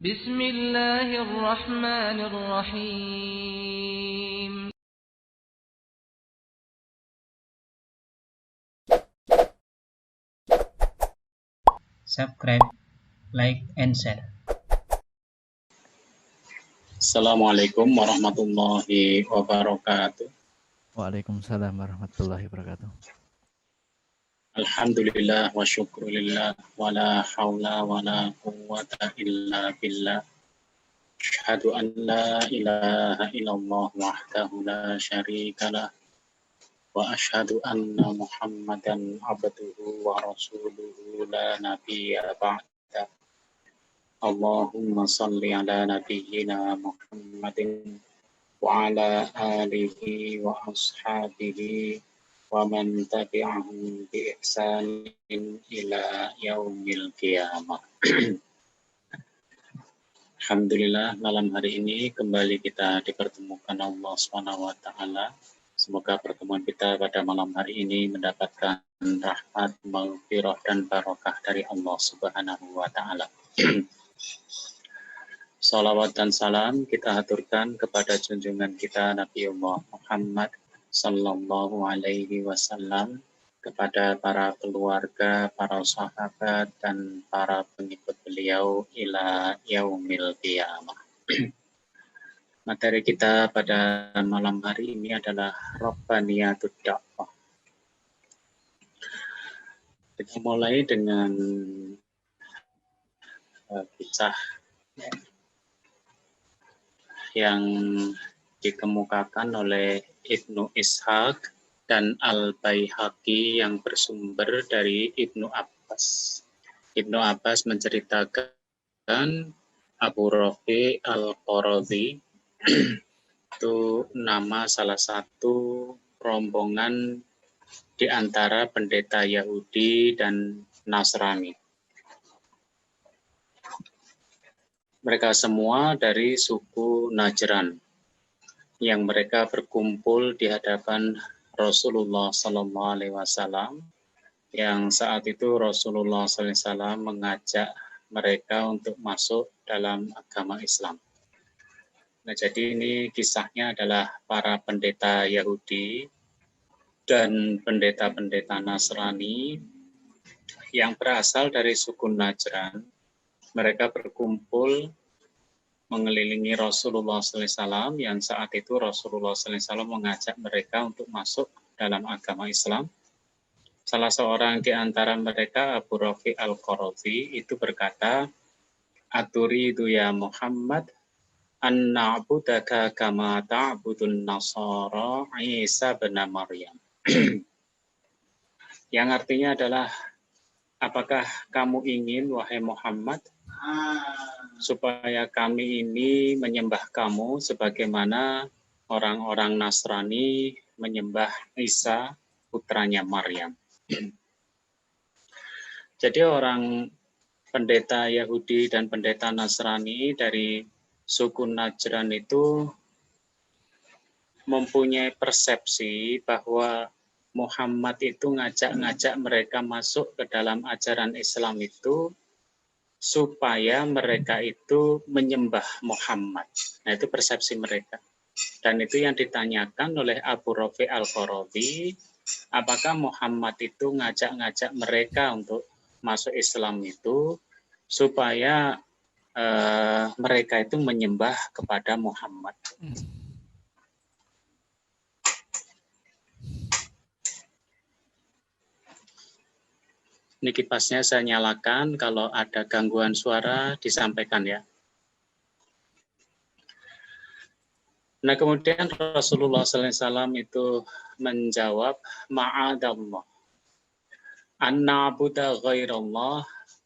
Bismillahirrahmanirrahim. Subscribe, like, and share. Assalamualaikum warahmatullahi wabarakatuh. Waalaikumsalam warahmatullahi wabarakatuh. Alhamdulillah wa syukrulillah wa la hawla wa la quwwata illa billah. Asyhadu an la ilaha illallah wahdahu la syarika lah wa asyhadu anna Muhammadan abduhu wa rasuluhu la nabiyya ba'da. Allahumma salli ala nabiyyina Muhammadin wa ala alihi wa ashabihi wa man tabi'ahum bi ihsanin ila yaumil qiyamah. Alhamdulillah, malam hari ini kembali kita dipertemukan Allah Subhanahu wa taala. Semoga pertemuan kita pada malam hari ini mendapatkan rahmat, maghfirah dan barokah dari Allah Subhanahu wa taala. Salawat dan salam kita haturkan kepada junjungan kita Nabiullah Muhammad sallallahu alaihi wasallam, kepada para keluarga, para sahabat dan para pengikut beliau ila yaumil qiyamah. Materi kita pada malam hari ini adalah Rabbaniyatud Da'wah. Kita mulai dengan kisah yang dikemukakan oleh Ibnu Ishaq dan Al-Baihaqi yang bersumber dari Ibnu Abbas. Ibnu Abbas menceritakan Abu Rafi Al-Qarazi itu nama salah satu rombongan di antara pendeta Yahudi dan Nasrani. Mereka semua dari suku Najran yang mereka berkumpul di hadapan Rasulullah Sallallahu Alaihi Wasallam, yang saat itu Rasulullah Sallallahu Alaihi Wasallam mengajak mereka untuk masuk dalam agama Islam. Nah, jadi ini kisahnya adalah para pendeta Yahudi dan pendeta-pendeta Nasrani yang berasal dari suku Najran. Mereka berkumpul mengelilingi Rasulullah SAW, yang saat itu Rasulullah SAW mengajak mereka untuk masuk dalam agama Islam. Salah seorang di antara mereka, Abu Rafi Al-Qarazi, itu berkata, "Aturidu ya Muhammad, an na'budaka kama ta'budun Nasara Isa bin Maryam." Yang artinya adalah, apakah kamu ingin, wahai Muhammad, supaya kami ini menyembah kamu sebagaimana orang-orang Nasrani menyembah Isa, putranya Maryam. Jadi orang pendeta Yahudi dan pendeta Nasrani dari suku Najran itu mempunyai persepsi bahwa Muhammad itu ngajak-ngajak mereka masuk ke dalam ajaran Islam itu supaya mereka itu menyembah Muhammad. Nah, itu persepsi mereka. Dan itu yang ditanyakan oleh Abu Rafi Al-Qarazi, apakah Muhammad itu ngajak-ngajak mereka untuk masuk Islam itu supaya mereka itu menyembah kepada Muhammad. Ini kipasnya saya nyalakan, kalau ada gangguan suara disampaikan ya. Nah, kemudian Rasulullah SAW itu menjawab, ma'adallah, an na'buda ghairallah,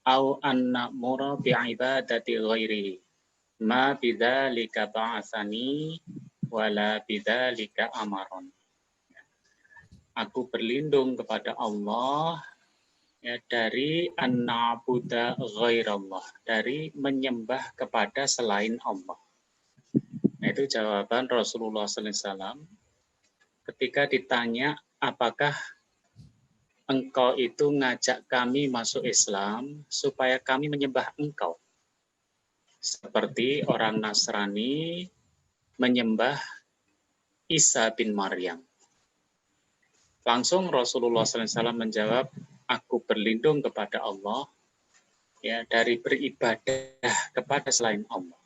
au an na'mura bi'ibadati ghairihi, ma bidzalika ba'atsani, wala bidzalika amaron. Aku berlindung kepada Allah, ya, dari an-na'buda ghairallah, dari menyembah kepada selain Allah. Nah, itu jawaban Rasulullah SAW ketika ditanya, apakah engkau itu ngajak kami masuk Islam supaya kami menyembah engkau? seperti orang Nasrani menyembah Isa bin Maryam. Langsung Rasulullah SAW menjawab, aku berlindung kepada Allah ya dari beribadah kepada selain Allah.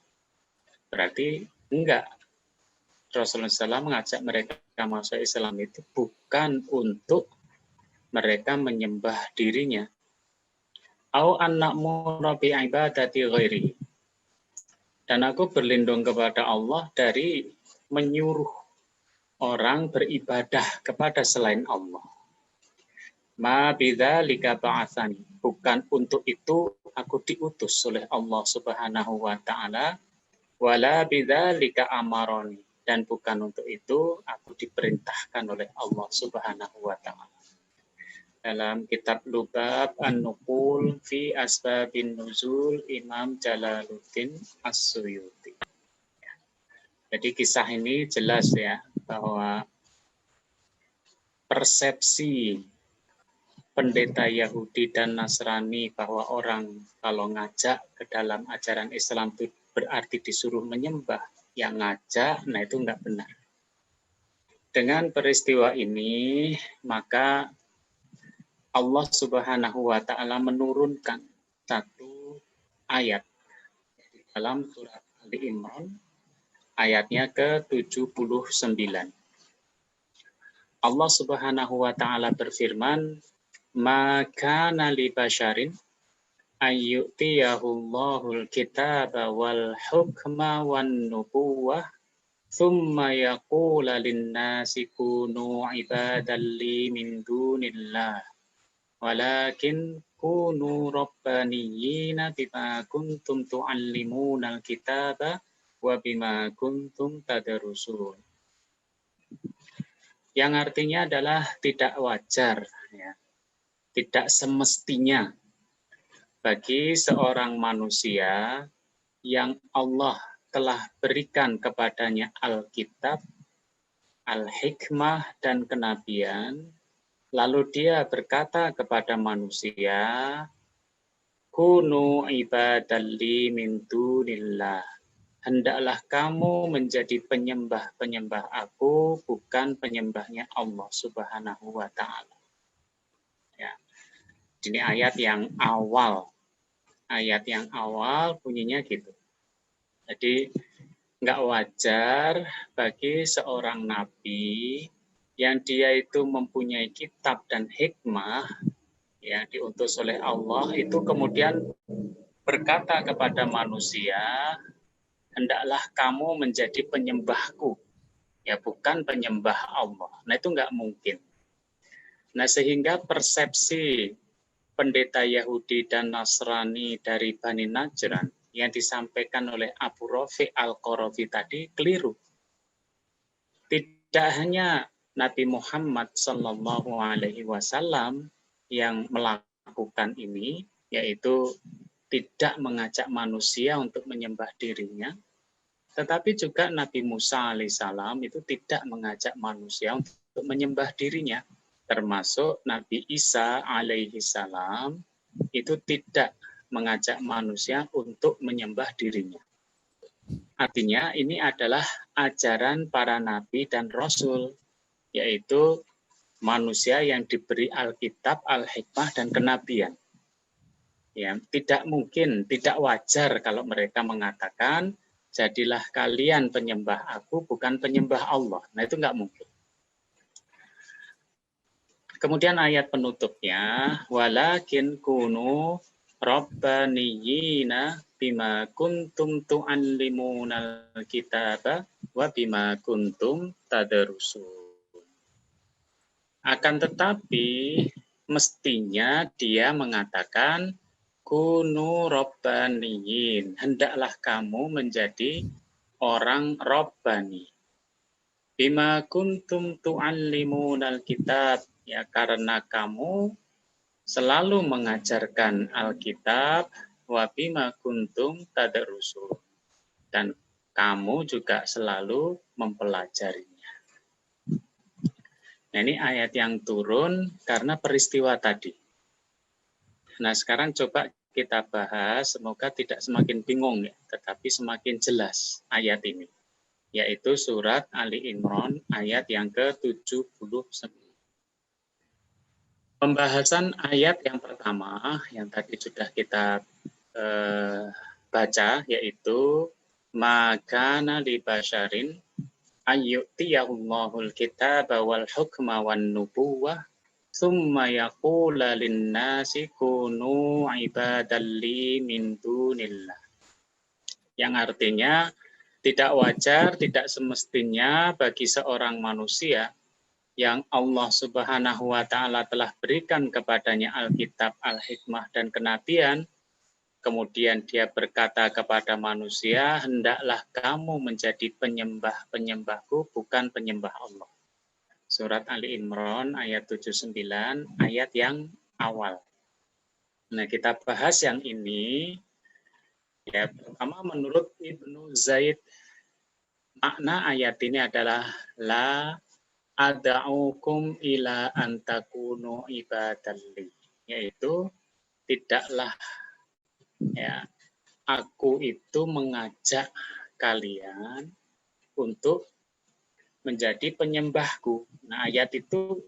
Berarti enggak. Rasulullah SAW mengajak mereka masuk Islam itu bukan untuk mereka menyembah dirinya. Au anna'mura bi ibadati ghairi. Dan aku berlindung kepada Allah dari menyuruh orang beribadah kepada selain Allah. Ma bidzalika ba'atsani. Bukan untuk itu aku diutus oleh Allah Subhanahu wa taala, wala bidzalika amaroni. Dan bukan untuk itu aku diperintahkan oleh Allah Subhanahu wa taala. Dalam kitab Lubab An-Nuqul fi Asbabin Nuzul Imam Jalaluddin As-Suyuti. Jadi kisah ini jelas ya bahwa persepsi pendeta Yahudi dan Nasrani bahwa orang kalau ngajak ke dalam ajaran Islam itu berarti disuruh menyembah, yang ngajak, nah itu enggak benar. Dengan peristiwa ini, maka Allah Subhanahu wa taala menurunkan satu ayat dalam surat Ali Imran ayatnya ke-79. Allah Subhanahu wa taala berfirman, "Ma kana li basyarin ayyutiyahul kitaba wal hukma wan nubuwah thumma yaqula lin-nasi kunu ibadan li min dunillah walakin kunu rabbaniyina bima kuntum tu'allimunal kitaba wa bima kuntum tadrusun." Yang artinya adalah tidak wajar, ya, tidak semestinya bagi seorang manusia yang Allah telah berikan kepadanya Alkitab, Al-Hikmah, dan kenabian, lalu dia berkata kepada manusia, kunu ibadalli min dunillah. Hendaklah kamu menjadi penyembah-penyembah aku, bukan penyembahnya Allah Subhanahu wa taala. Ya. Ini ayat yang awal. Ayat yang awal bunyinya gitu. Jadi nggak wajar bagi seorang nabi yang dia itu mempunyai kitab dan hikmah yang diutus oleh Allah itu kemudian berkata kepada manusia, hendaklah kamu menjadi penyembahku, ya bukan penyembah Allah. Nah itu nggak mungkin. Nah sehingga persepsi pendeta Yahudi dan Nasrani dari Bani Najran yang disampaikan oleh Abu Rafi Al-Qarafi tadi keliru. Tidak hanya Nabi Muhammad Sallallahu Alaihi Wasallam yang melakukan ini, yaitu tidak mengajak manusia untuk menyembah dirinya, tetapi juga Nabi Musa alaihissalam itu tidak mengajak manusia untuk menyembah dirinya, termasuk Nabi Isa alaihissalam itu tidak mengajak manusia untuk menyembah dirinya. Artinya ini adalah ajaran para nabi dan rasul, yaitu manusia yang diberi Alkitab, Al-Hikmah, dan kenabian. Ya, tidak mungkin, tidak wajar kalau mereka mengatakan, jadilah kalian penyembah aku, bukan penyembah Allah. Nah itu nggak mungkin. Kemudian ayat penutupnya, walakin kunu rabbaniyina bima kuntum tu'allimunal kitaba wa bima kuntum tadrusun. Akan tetapi mestinya dia mengatakan kunu rabbaniyin, hendaklah kamu menjadi orang rabbani. Bima kuntum tu'allimunal kitab, ya karena kamu selalu mengajarkan Alkitab, wa bima kuntum tadrusun, dan kamu juga selalu mempelajarinya. Nah, ini ayat yang turun karena peristiwa tadi. Nah, sekarang coba kita bahas, semoga tidak semakin bingung ya, tetapi semakin jelas ayat ini, yaitu surat Ali Imran ayat yang ke-79. Pembahasan ayat yang pertama yang tadi sudah kita baca, yaitu makana li basyarin ayyutiyahumul kitaba wal hukma wan nubuwah summa yaqula linnasi kunu ibadalli min dunillah. Yang artinya tidak wajar, tidak semestinya bagi seorang manusia yang Allah Subhanahu wa taala telah berikan kepadanya Alkitab, Al-Hikmah dan kenabian, kemudian dia berkata kepada manusia, hendaklah kamu menjadi penyembah-penyembahku, bukan penyembah Allah. Surat Ali Imran ayat 79, ayat yang awal. Nah, kita bahas yang ini. Ya, pertama menurut Ibnu Zaid, makna ayat ini adalah la ad'ukum ila antakunu ibadalli, yaitu tidaklah ya aku itu mengajak kalian untuk menjadi penyembahku. Nah, ayat itu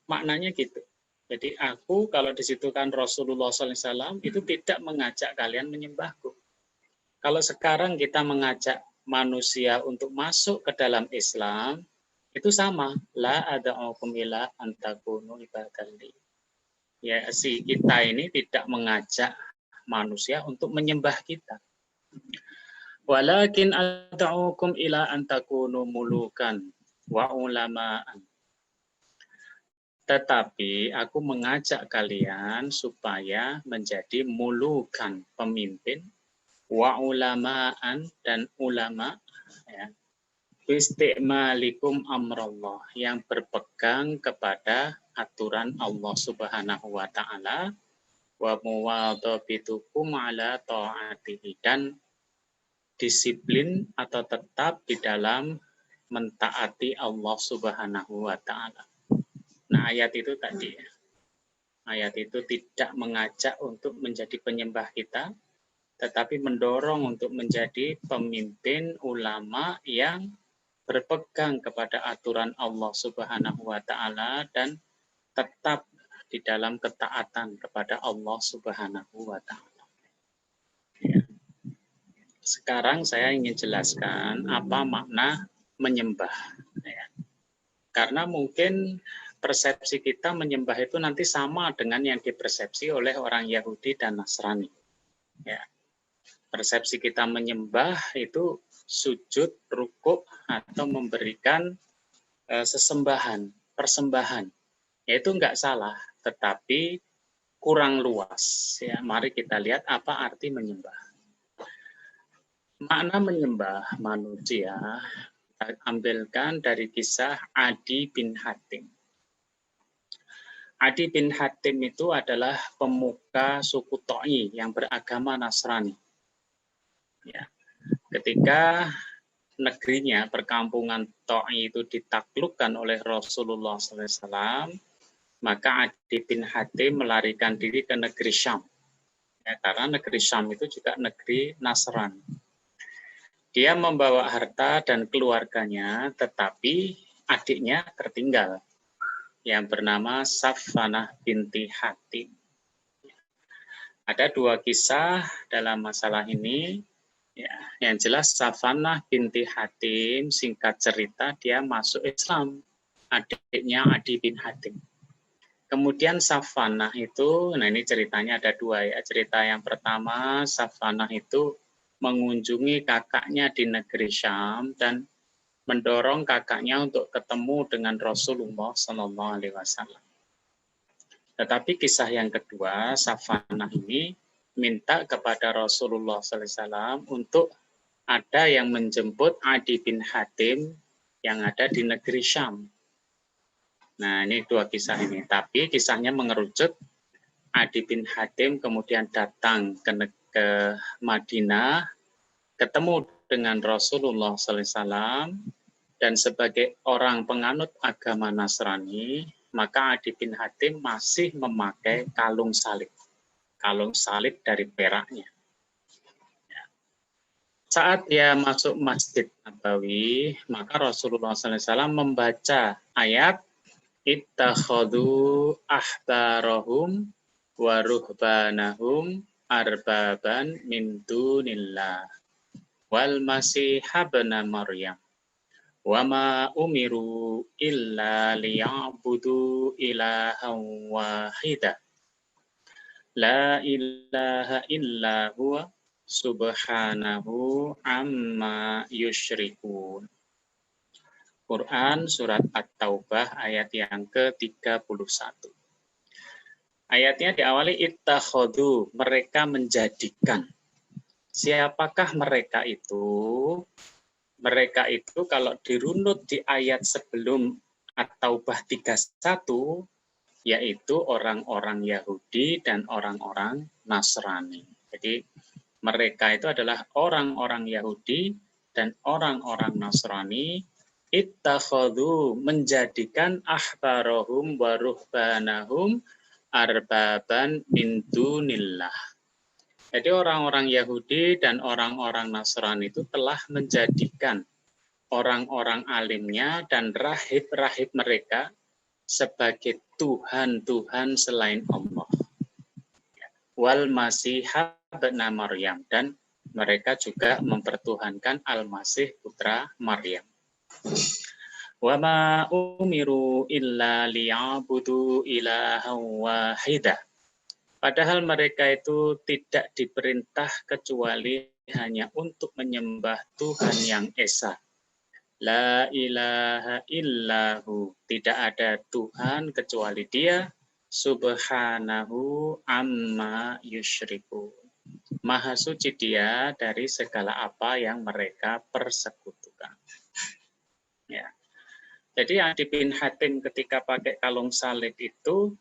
maknanya gitu. Jadi aku, kalau di situ kan Rasulullah SAW itu tidak mengajak kalian menyembahku. Kalau sekarang kita mengajak manusia untuk masuk ke dalam Islam, itu sama. La ada'ukum ila antakunu ibadalli. Ya, si kita ini tidak mengajak manusia untuk menyembah kita. Walakin ad'ukum ila antakunu mulukan wa ulama'an. Tetapi aku mengajak kalian supaya menjadi mulukan, pemimpin, wa ulama'an, dan ulama, ya, istimalikum amrallah, yang berpegang kepada aturan Allah Subhanahu wa taala, wa muwadhabitukum ala ta'atihi, dan disiplin atau tetap di dalam mentaati Allah Subhanahu wa taala. Nah, ayat itu tadi ya. Ayat itu tidak mengajak untuk menjadi penyembah kita, tetapi mendorong untuk menjadi pemimpin ulama yang berpegang kepada aturan Allah Subhanahu wa taala dan tetap di dalam ketaatan kepada Allah Subhanahu wa taala. Ya. Sekarang saya ingin jelaskan apa makna menyembah. Ya. Karena mungkin persepsi kita menyembah itu nanti sama dengan yang dipersepsi oleh orang Yahudi dan Nasrani. Ya. Persepsi kita menyembah itu sujud, rukuk, atau memberikan sesembahan, persembahan. Ya, itu enggak salah, tetapi kurang luas. Ya, mari kita lihat apa arti menyembah. Makna menyembah manusia kita ambilkan dari kisah Adi bin Hatim. Adi bin Hatim itu adalah pemuka suku Ta'i yang beragama Nasrani. Ya. Ketika negerinya, perkampungan Ta'i itu ditaklukkan oleh Rasulullah SAW, maka Adi bin Hatim melarikan diri ke negeri Syam. Ya, karena negeri Syam itu juga negeri Nasrani. Dia membawa harta dan keluarganya, tetapi adiknya tertinggal, yang bernama Safanah binti Hatim. Ada dua kisah dalam masalah ini. Ya, yang jelas Safanah binti Hatim, singkat cerita dia masuk Islam, adiknya Adi bin Hatim. Kemudian Safanah itu, nah ini ceritanya ada dua ya. Cerita yang pertama, Safanah itu mengunjungi kakaknya di negeri Syam dan mendorong kakaknya untuk ketemu dengan Rasulullah SAW. Tetapi kisah yang kedua, Safanah ini minta kepada Rasulullah SAW untuk ada yang menjemput Adi bin Hatim yang ada di negeri Syam. Nah, ini dua kisah ini. Tapi kisahnya mengerucut, Adi bin Hatim kemudian datang ke Madinah, ketemu dengan Rasulullah SAW, dan sebagai orang penganut agama Nasrani, maka Adi bin Hatim masih memakai kalung salib. kalung salib dari peraknya. Saat dia masuk Masjid Nabawi, maka Rasulullah SAW membaca ayat ittakhadhu ahbarahum wa ruhbanahum arbaban min dunillah wal masih ibna Maryam wa ma umiru illa liya'budu ilahan wahida la ilaha illa huwa subhanahu amma yusyrikun. Quran surat At-Taubah ayat yang ke-31. Ayatnya diawali ittakhadhu, mereka menjadikan. Siapakah mereka itu? Mereka itu kalau dirunut di ayat sebelum At-Taubah 31, yaitu orang-orang Yahudi dan orang-orang Nasrani. Jadi mereka itu adalah orang-orang Yahudi dan orang-orang Nasrani. Ittakhadhu, menjadikan ahbarahum wa ruhbanahum arbaban min dunillah. Jadi orang-orang Yahudi dan orang-orang Nasrani itu telah menjadikan orang-orang alimnya dan rahib-rahib mereka sebagai Tuhan-Tuhan selain Allah. Wal Masih ibna Maryam, dan mereka juga mempertuhankan Al-Masih putra Maryam. Wa ma umiru illa liya'budu ilahan wahida. Padahal mereka itu tidak diperintah kecuali hanya untuk menyembah Tuhan yang esa. La ilaha illahu, tidak ada Tuhan kecuali Dia. Subhanahu amma yusyriku, maha suci Dia dari segala apa yang mereka persekutukan. Ya. Jadi Adi bin Hatim ketika pakai kalung salib itu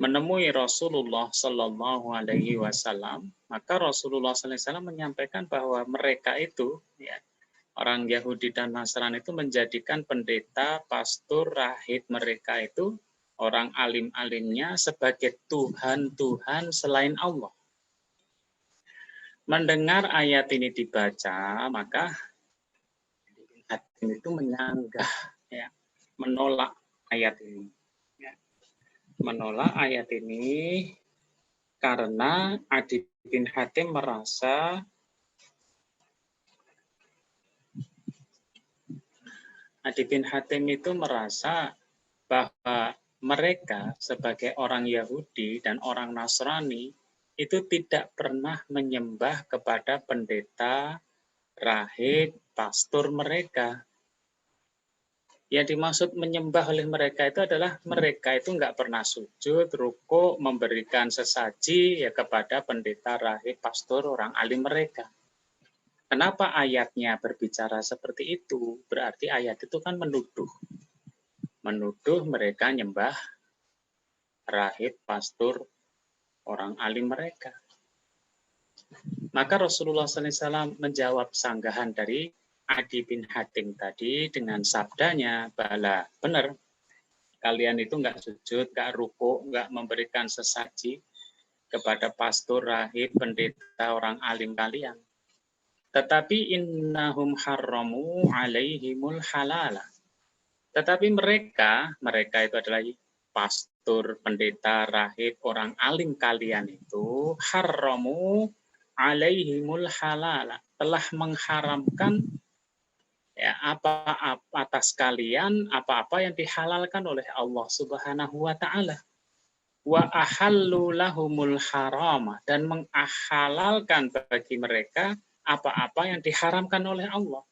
menemui Rasulullah Shallallahu Alaihi Wasallam, maka Rasulullah Sallallahu Alaihi Wasallam menyampaikan bahwa mereka itu, ya, orang Yahudi dan Nasrani itu menjadikan pendeta, pastor, rahib mereka itu, orang alim-alimnya sebagai Tuhan-Tuhan selain Allah. Mendengar ayat ini dibaca, maka Hatim itu menyanggah, ya, menolak ayat ini. Ya. Menolak ayat ini karena Adi bin Hatim merasa bahwa mereka sebagai orang Yahudi dan orang Nasrani itu tidak pernah menyembah kepada pendeta, rahib, pastor mereka. Yang dimaksud menyembah oleh mereka itu adalah mereka itu nggak pernah sujud, rukuk, memberikan sesaji ya kepada pendeta, rahib, pastor, orang alim mereka. Kenapa ayatnya berbicara seperti itu? Berarti ayat itu kan menuduh mereka nyembah rahib, pastor, orang alim mereka. Maka Rasulullah SAW menjawab sanggahan dari Adi bin Hatim tadi dengan sabdanya, bala, benar, kalian itu nggak sujud, nggak rukuk, nggak memberikan sesaji kepada pastor, rahib, pendeta, orang alim kalian. Tetapi innahum harramu alaihimul halala. Tetapi mereka itu adalah pastor, pendeta, rahib, orang alim kalian itu harramu alaihimul halala, telah mengharamkan ya apa-apa atas kalian apa-apa yang dihalalkan oleh Allah Subhanahu wa taala. Wa ahallu lahumul harama, dan menghalalkan bagi mereka apa-apa yang diharamkan oleh Allah.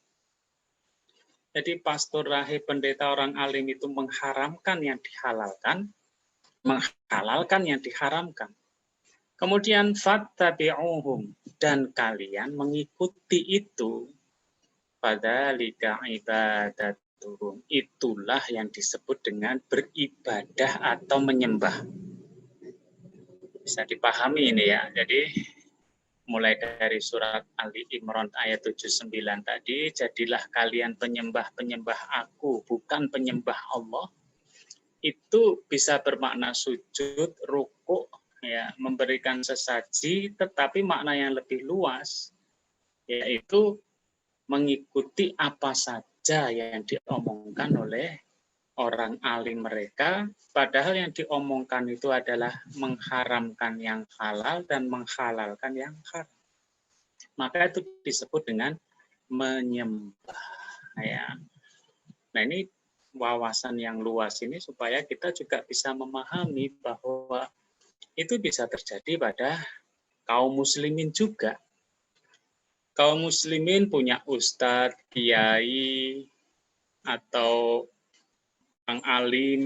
Jadi pastor, rahib, pendeta, orang alim itu mengharamkan yang dihalalkan, menghalalkan yang diharamkan. Kemudian fattabi'uhum, dan kalian mengikuti itu. Fadzalika ibadatuhum, itulah yang disebut dengan beribadah atau menyembah. Bisa dipahami ini ya. Jadi mulai dari surat Ali Imran ayat 79 tadi, jadilah kalian penyembah-penyembah aku, bukan penyembah Allah. Itu bisa bermakna sujud, rukuk, ya, memberikan sesaji, tetapi makna yang lebih luas, yaitu mengikuti apa saja yang diomongkan oleh orang alim mereka, padahal yang diomongkan itu adalah mengharamkan yang halal dan menghalalkan yang haram. Maka itu disebut dengan menyembah. Ya. Nah, ini wawasan yang luas ini supaya kita juga bisa memahami bahwa itu bisa terjadi pada kaum muslimin juga. Kaum muslimin punya ustadz, kiai, atau orang alim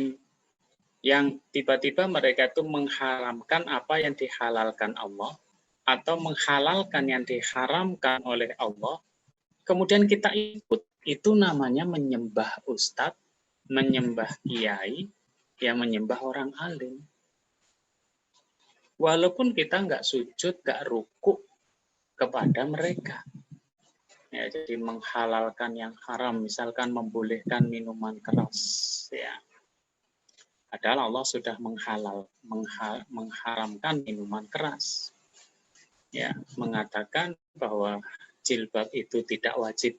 yang tiba-tiba mereka itu mengharamkan apa yang dihalalkan Allah atau menghalalkan yang diharamkan oleh Allah, kemudian kita ikut. Itu namanya menyembah ustadz, menyembah kiai, yang menyembah orang alim. Walaupun kita nggak sujud, nggak rukuk kepada mereka. Ya, jadi menghalalkan yang haram, misalkan membolehkan minuman keras. Ya. Padahal Allah sudah mengharamkan minuman keras. Ya, mengatakan bahwa jilbab itu tidak wajib.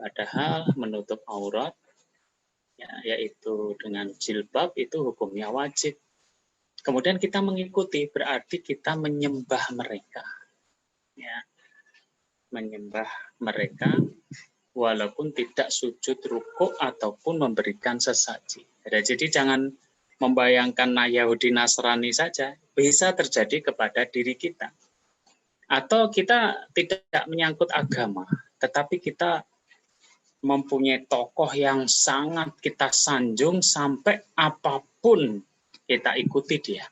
Padahal menutup aurat, ya, yaitu dengan jilbab itu hukumnya wajib. Kemudian kita mengikuti, berarti kita menyembah mereka. Ya, menyembah mereka walaupun tidak sujud rukuk ataupun memberikan sesaji. Jadi jangan membayangkan Yahudi Nasrani saja, bisa terjadi kepada diri kita. Atau kita tidak menyangkut agama, tetapi kita mempunyai tokoh yang sangat kita sanjung sampai apapun kita ikuti dia.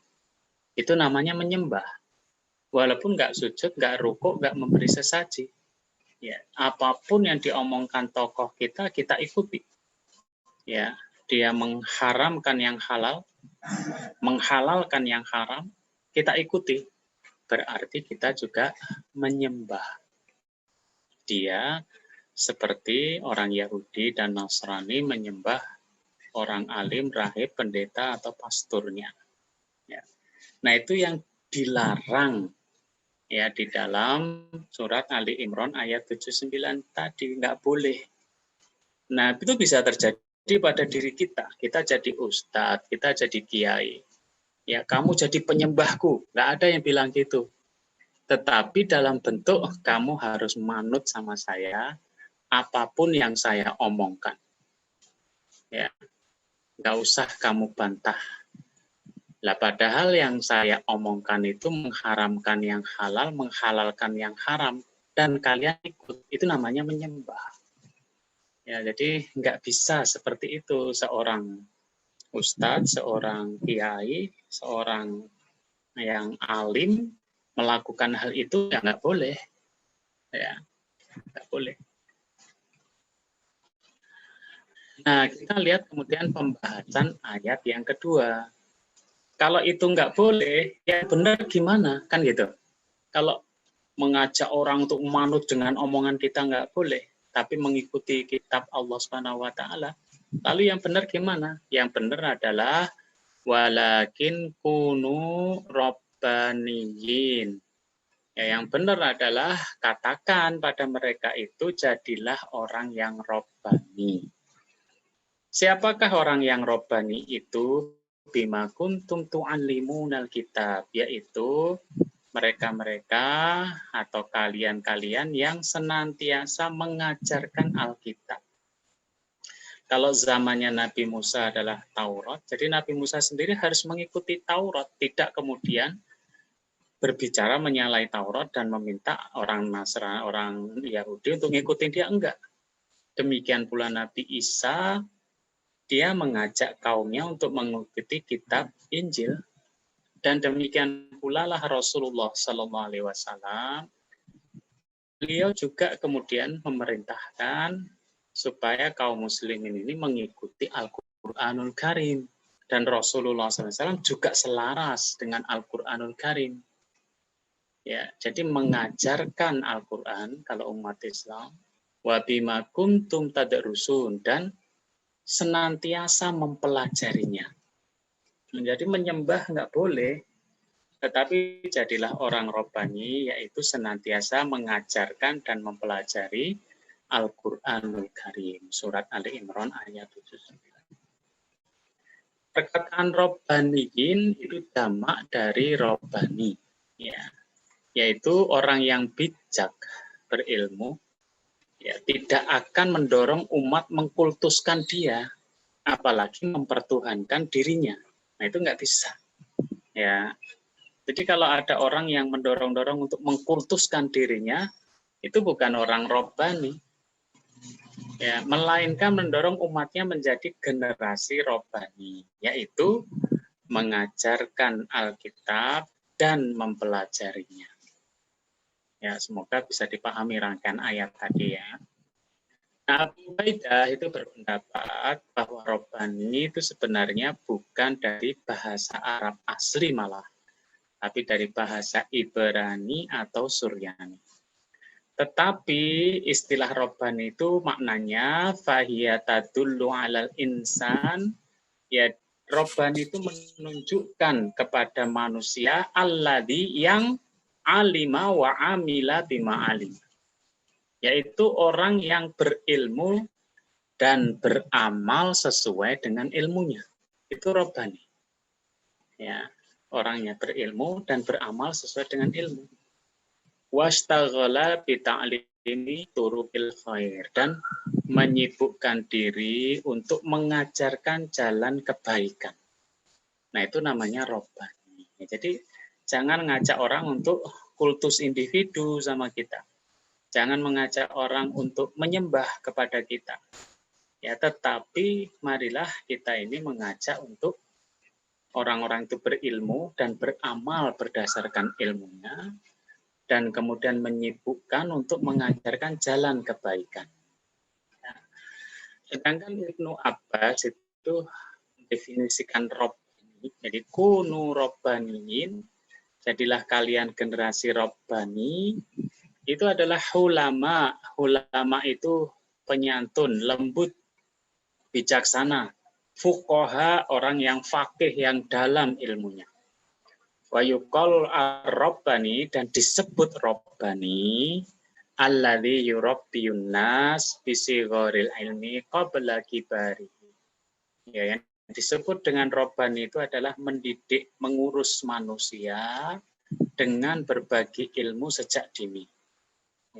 Itu namanya menyembah. Walaupun nggak sujud, nggak rukuk, nggak memberi sesaji. Ya, apapun yang diomongkan tokoh kita, kita ikuti. Ya, dia mengharamkan yang halal, menghalalkan yang haram, kita ikuti. Berarti kita juga menyembah. Dia seperti orang Yahudi dan Nasrani menyembah orang alim, rahib, pendeta, atau pasturnya. Ya. Nah, itu yang dilarang ya di dalam surat Ali Imran ayat 79 tadi, nggak boleh. Nah, itu bisa terjadi pada diri kita. Kita jadi ustadz, kita jadi kiai. Ya, kamu jadi penyembahku. Nggak ada yang bilang gitu. Tetapi dalam bentuk kamu harus manut sama saya, apapun yang saya omongkan. Ya, nggak usah kamu bantah. Lah padahal yang saya omongkan itu mengharamkan yang halal, menghalalkan yang haram, dan kalian ikut, itu namanya menyembah. Ya, jadi nggak bisa seperti itu seorang ustadz, seorang kiai, seorang yang alim melakukan hal itu, ya nggak boleh. Ya, nggak boleh. Nah, kita lihat kemudian pembahasan ayat yang kedua. Kalau itu nggak boleh, yang benar gimana? Kan gitu. Kalau mengajak orang untuk manut dengan omongan kita nggak boleh, tapi mengikuti kitab Allah Subhanahu wa taala. Lalu yang benar gimana? Yang benar adalah walakin kunu rabbaniyin. Ya, yang benar adalah katakan pada mereka itu jadilah orang yang robbani. Siapakah orang yang robbani itu? Bima kuntum tu'allimunal kitab, yaitu mereka-mereka atau kalian-kalian yang senantiasa mengajarkan Alkitab. Kalau zamannya Nabi Musa adalah Taurat, jadi Nabi Musa sendiri harus mengikuti Taurat, tidak kemudian berbicara menyalahi Taurat dan meminta orang Nasrani, orang Yahudi untuk ngikutin dia, enggak. Demikian pula Nabi Isa, dia mengajak kaumnya untuk mengikuti kitab Injil, dan demikian pula lah Rasulullah Sallallahu Alaihi Wasallam. Beliau juga kemudian memerintahkan supaya kaum muslimin ini mengikuti Al-Quranul Karim, dan Rasulullah SAW juga selaras dengan Al-Quranul Karim. Ya, jadi mengajarkan Al-Quran kalau umat Islam, wa bima kuntum tadrusun, dan senantiasa mempelajarinya. Jadi menyembah nggak boleh, Tetapi jadilah orang robbani, yaitu senantiasa mengajarkan dan mempelajari Al-Quranul Karim. Surat Ali Imran ayat 79. Perkataan robbaniin itu jamak dari robbani, ya, yaitu orang yang bijak, berilmu, ya, tidak akan mendorong umat mengkultuskan dia, apalagi mempertuhankan dirinya. Nah, itu nggak bisa. Ya, jadi kalau ada orang yang mendorong-dorong untuk mengkultuskan dirinya, itu bukan orang robbani. Ya, melainkan mendorong umatnya menjadi generasi robbani, yaitu mengajarkan Alkitab dan mempelajarinya. Ya, semoga bisa dipahami rangkaian ayat tadi ya. Nah, Abu Ubaidah itu berpendapat bahwa robbani itu sebenarnya bukan dari bahasa Arab asli malah, tapi dari bahasa Ibrani atau Suryani. Tetapi istilah robbani itu maknanya fahiyatadullu alal insan, ya, robbani itu menunjukkan kepada manusia alladzi yang alima wa amila bima alim, yaitu orang yang berilmu dan beramal sesuai dengan ilmunya. Itu robbani. Ya, orangnya berilmu dan beramal sesuai dengan ilmu. Wastaghala bita'limi turuqil khair, dan menyibukkan diri untuk mengajarkan jalan kebaikan. Nah, itu namanya robbani. Jadi jangan ngajak orang untuk kultus individu sama kita. Jangan mengajak orang untuk menyembah kepada kita. Ya, tetapi marilah kita ini mengajak untuk orang-orang itu berilmu dan beramal berdasarkan ilmunya, dan kemudian menyibukkan untuk mengajarkan jalan kebaikan. Ya. Sedangkan Ibnu Abbas itu mendefinisikan robbani, jadi kunu robbaniin, jadilah kalian generasi robbani, itu adalah ulama. Ulama itu penyantun, lembut, bijaksana. Fuqaha, orang yang faqih, yang dalam ilmunya. Wa yuqal ar-rabbani, dan disebut rabbani alladzi yurabbiyun nas bisigharil ilmi qabla kibari. Ya, yang disebut dengan rabbani itu adalah mendidik, mengurus manusia dengan berbagi ilmu sejak dini.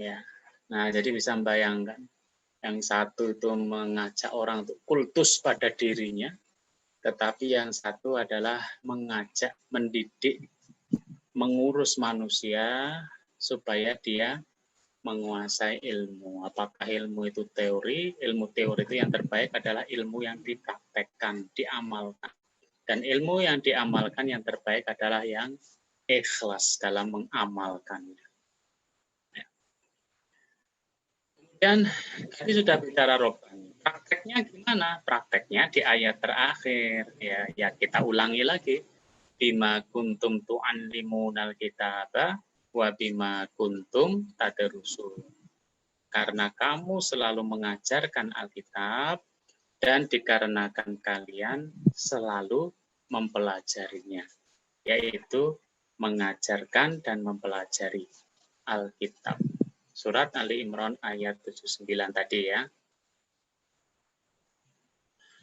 Ya. Nah, jadi bisa membayangkan yang satu itu mengajak orang untuk kultus pada dirinya, tetapi yang satu adalah mengajak, mendidik, mengurus manusia supaya dia menguasai ilmu. Apakah ilmu itu teori? Ilmu teori itu yang terbaik adalah ilmu yang dipraktekkan, diamalkan. Dan ilmu yang diamalkan yang terbaik adalah yang ikhlas dalam mengamalkannya. Dan tadi sudah bicara robbani. Prakteknya gimana? Prakteknya di ayat terakhir. Ya kita ulangi lagi. Bima kuntum tu'allimunal kitaba wa bima kuntum tadrusun. Karena kamu selalu mengajarkan Alkitab dan dikarenakan kalian selalu mempelajarinya, yaitu mengajarkan dan mempelajari Alkitab. Surat Ali Imran ayat 79 tadi ya.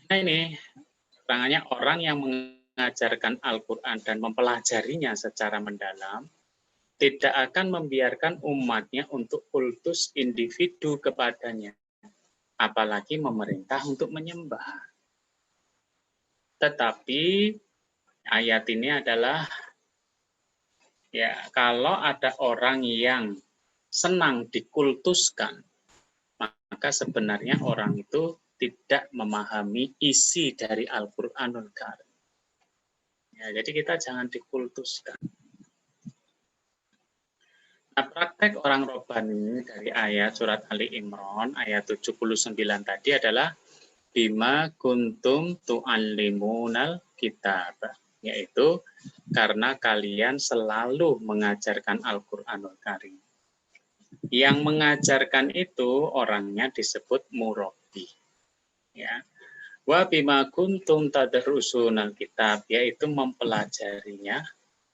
Nah ini terangannya orang yang mengajarkan Al-Quran dan mempelajarinya secara mendalam tidak akan membiarkan umatnya untuk kultus individu kepadanya, apalagi memerintah untuk menyembah. Tetapi ayat ini adalah ya, kalau ada orang yang senang dikultuskan, maka sebenarnya orang itu tidak memahami isi dari Al-Quranul Karim. Ya, jadi kita jangan dikultuskan. Nah, praktek orang robbani dari ayat surat Ali Imran ayat 79 tadi adalah bima kuntum tu'allimunal kitab, yaitu karena kalian selalu mengajarkan Al-Quranul Karim. Yang mengajarkan itu orangnya disebut murabbi. Ya. Wa bima kuntum tadrusunal kitab, yaitu mempelajarinya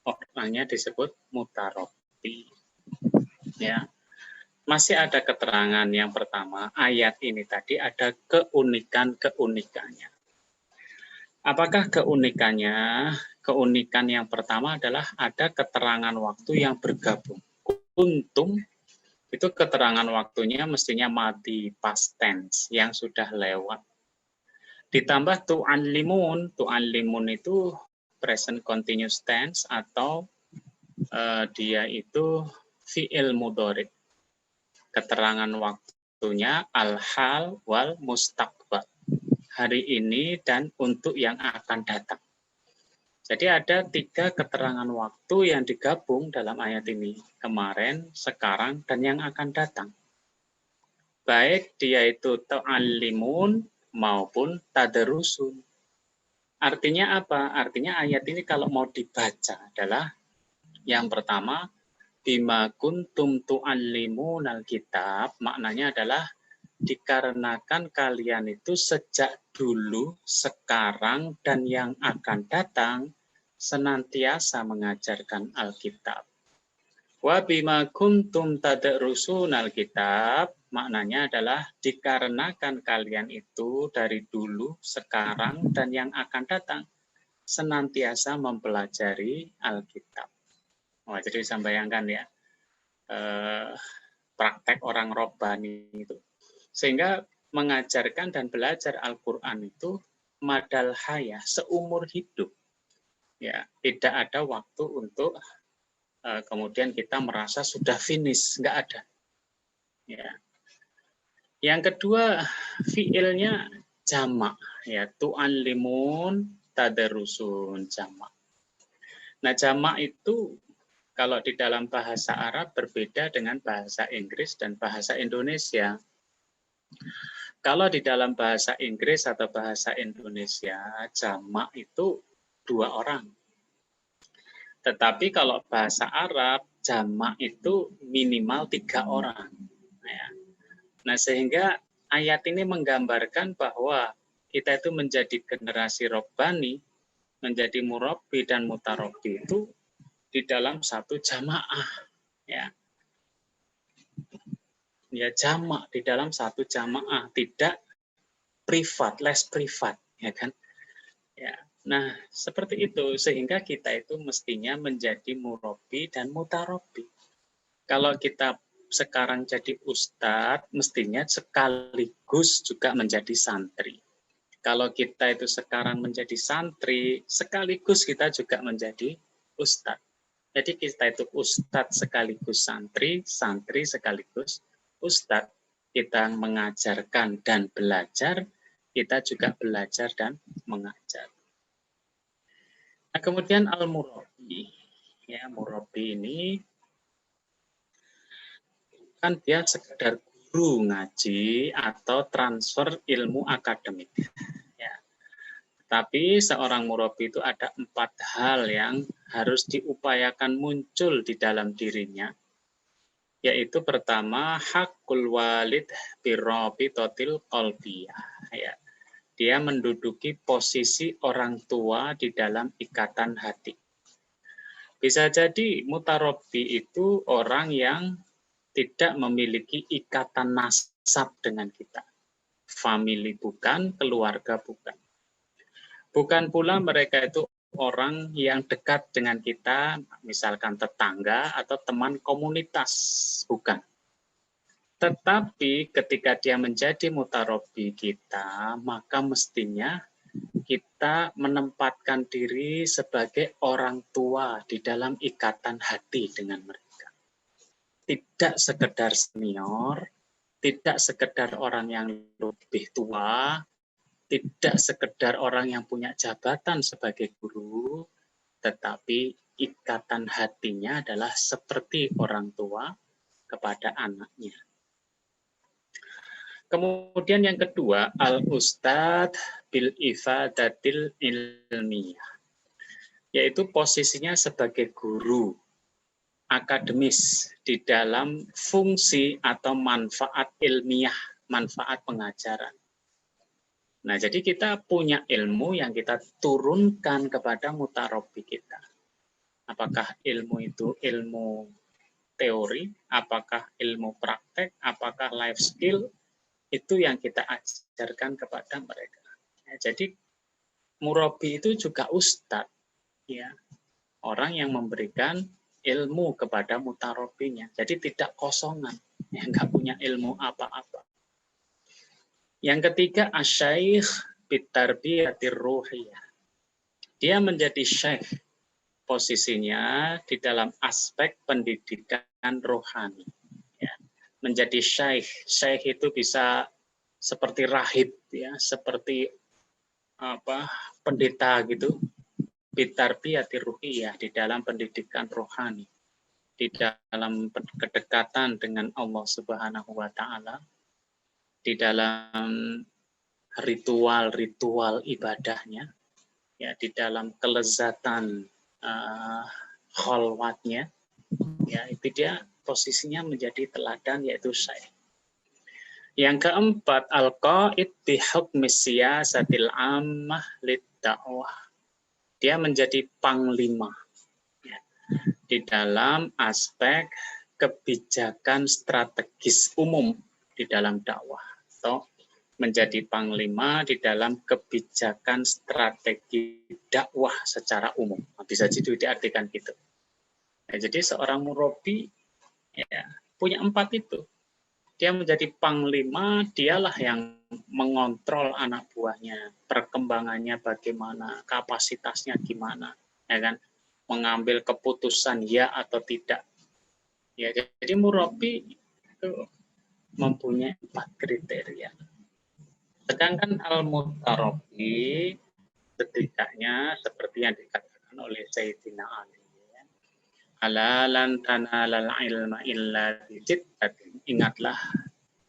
orangnya disebut mutarabbi. Ya. Masih ada keterangan yang pertama, ayat ini tadi ada keunikannya. Apakah keunikannya? Keunikan yang pertama adalah ada keterangan waktu yang bergabung. Kuntum itu keterangan waktunya mestinya madi past tense yang sudah lewat. Ditambah tu'allimun itu present continuous tense atau dia itu fi'il mudhari. Keterangan waktunya al-hal wal mustaqbal. Hari ini dan untuk yang akan datang. Jadi ada 3 keterangan waktu yang digabung dalam ayat ini. Kemarin, sekarang, dan yang akan datang. Baik dia itu ta'allimun maupun tadarusun. Artinya apa? Artinya ayat ini kalau mau dibaca adalah yang pertama, bima kuntum tu'allimunal kitab, maknanya adalah dikarenakan kalian itu sejak dulu, sekarang, dan yang akan datang senantiasa mengajarkan Alkitab. Wa bima kuntum tadrusunal kitab, maknanya adalah dikarenakan kalian itu dari dulu, sekarang, dan yang akan datang senantiasa mempelajari Alkitab. Wah, jadi bisa bayangkan ya, praktek orang robbani itu. Sehingga mengajarkan dan belajar Al-Quran itu madal hayah, seumur hidup. Ya, tidak ada waktu untuk kemudian kita merasa sudah finish, nggak ada. Ya. Yang kedua, fiilnya jamak, ya, tu'allimun tadarusun jamak. Nah, jamak itu kalau di dalam bahasa Arab berbeda dengan bahasa Inggris dan bahasa Indonesia. Kalau di dalam bahasa Inggris atau bahasa Indonesia, jamak itu 2 orang. Tetapi kalau bahasa Arab, jamak itu minimal 3 orang. Nah, sehingga ayat ini menggambarkan bahwa kita itu menjadi generasi robbani, menjadi murabbi dan mutarabbi itu di dalam satu jamaah. Ya, jamak di dalam satu jamaah, tidak privat, less privat, ya kan? Ya. Nah, seperti itu sehingga kita itu mestinya menjadi murabbi dan mutarabbi. Kalau kita sekarang jadi ustadz, mestinya sekaligus juga menjadi santri. Kalau kita itu sekarang menjadi santri, sekaligus kita juga menjadi ustadz. Jadi kita itu ustadz sekaligus santri, santri sekaligus ustadz. Kita mengajarkan dan belajar, kita juga belajar dan mengajar. Nah, kemudian al-murabbi. Ya, murabbi ini kan dia sekedar guru ngaji atau transfer ilmu akademik. Ya. Tapi seorang murabbi itu ada 4 hal yang harus diupayakan muncul di dalam dirinya. Yaitu pertama, hakul walid birrabitatil qalbiyah. Ya. Dia menduduki posisi orang tua di dalam ikatan hati. Bisa jadi mutarabbi itu orang yang tidak memiliki ikatan nasab dengan kita. Famili bukan, keluarga bukan. Bukan pula mereka itu orang yang dekat dengan kita, misalkan tetangga atau teman komunitas, bukan. Tetapi ketika dia menjadi mutarabbi kita, maka mestinya kita menempatkan diri sebagai orang tua di dalam ikatan hati dengan mereka. Tidak sekedar senior, tidak sekedar orang yang lebih tua, tidak sekedar orang yang punya jabatan sebagai guru, tetapi ikatan hatinya adalah seperti orang tua kepada anaknya. Kemudian yang kedua, al-ustad bil ifadatil ilmiyah, yaitu posisinya sebagai guru akademis di dalam fungsi atau manfaat ilmiah, manfaat pengajaran. Nah, jadi kita punya ilmu yang kita turunkan kepada mutarabbi kita. Apakah ilmu itu ilmu teori, apakah ilmu praktek, apakah life skill, itu yang kita ajarkan kepada mereka. Ya, jadi murabi itu juga ustadz, ya, orang yang memberikan ilmu kepada mutarobinya. Jadi tidak kosongan, ya, nggak punya ilmu apa-apa. Yang ketiga, asyaikh bitarbiyatir ruhiyah. Dia menjadi syekh, posisinya di dalam aspek pendidikan rohani. Ya. Menjadi syekh, syekh itu bisa seperti rahib, ya, seperti pendeta gitu, bitarbiyatir ruhiyah, di dalam pendidikan rohani, di dalam kedekatan dengan Allah Subhanahu wa taala, di dalam ritual-ritual ibadahnya, ya, di dalam kelezatan kholwatnya, ya, itu dia posisinya menjadi teladan, yaitu syekh. Yang keempat, al-qaid bi hukmi siyasatil ammah lid-da'wah. Dia menjadi panglima, ya, di dalam aspek kebijakan strategis umum di dalam dakwah, atau menjadi panglima di dalam kebijakan strategi dakwah secara umum. Bisa jadi diartikan gitu. Ya, jadi seorang murabi, ya, punya 4 itu. Dia menjadi panglima, dialah yang mengontrol anak buahnya, perkembangannya bagaimana, kapasitasnya gimana, ya kan? Mengambil keputusan ya atau tidak. Ya, jadi murabi itu mempunyai 4 kriteria. Sedangkan al-mutarabbi setidaknya seperti yang dikatakan oleh Sayyidina Ali, ya. Ala lan tanalal ilma illa bijiddatin. Ingatlah,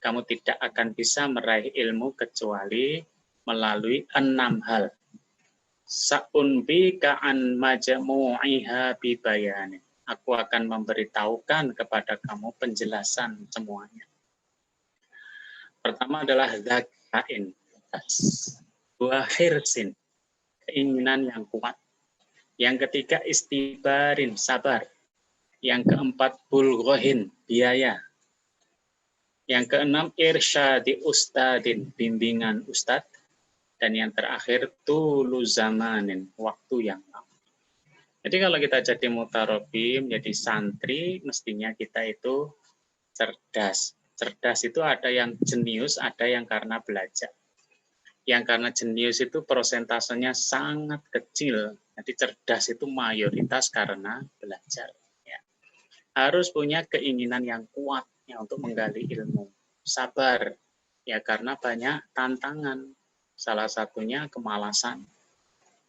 kamu tidak akan bisa meraih ilmu kecuali melalui 6 hal. Sa'unbika an majmu'iha bibayanin. Aku akan memberitahukan kepada kamu penjelasan semuanya. Pertama adalah zakain, dua hirsin, keinginan yang kuat. Yang ketiga istibarin, sabar. Yang keempat bulghohin, biaya. Yang keenam irsyadi ustadin, bimbingan ustad. Dan yang terakhir tulu zamanin, waktu yang lama. Jadi kalau kita jadi mutarobi, menjadi santri, mestinya kita itu cerdas. Cerdas itu ada yang jenius, ada yang karena belajar. Yang karena jenius itu persentasenya sangat kecil. Jadi cerdas itu mayoritas karena belajar. Ya. Harus punya keinginan yang kuat, ya, untuk menggali ilmu. Sabar, ya, karena banyak tantangan. Salah satunya kemalasan.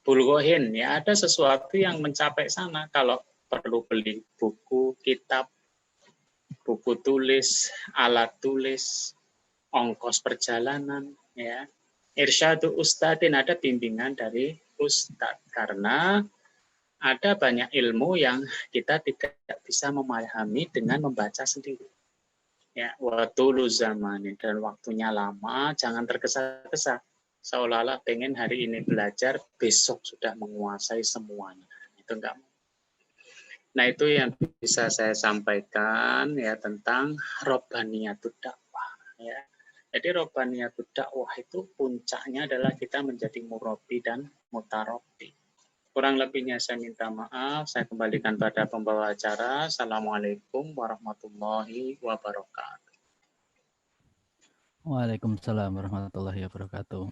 Bulghohin, ya, ada sesuatu yang mencapai sana. Kalau perlu beli buku, kitab, buku tulis, alat tulis, ongkos perjalanan, ya. Irsyadu ustadin, ada bimbingan dari ustad, karena ada banyak ilmu yang kita tidak bisa memahami dengan membaca sendiri. Ya, watulu zamanin, dan waktunya lama, jangan tergesa-gesa. Seolah-olah pengen hari ini belajar, besok sudah menguasai semuanya. Itu enggak. Nah, itu yang bisa saya sampaikan, ya, tentang robbaniyatut dakwah, ya. Jadi robbaniyatut dakwah itu puncaknya adalah kita menjadi murabi dan mutarabbi. Kurang lebihnya saya minta maaf, saya kembalikan pada pembawa acara. Assalamualaikum warahmatullahi wabarakatuh. Waalaikumsalam warahmatullahi wabarakatuh.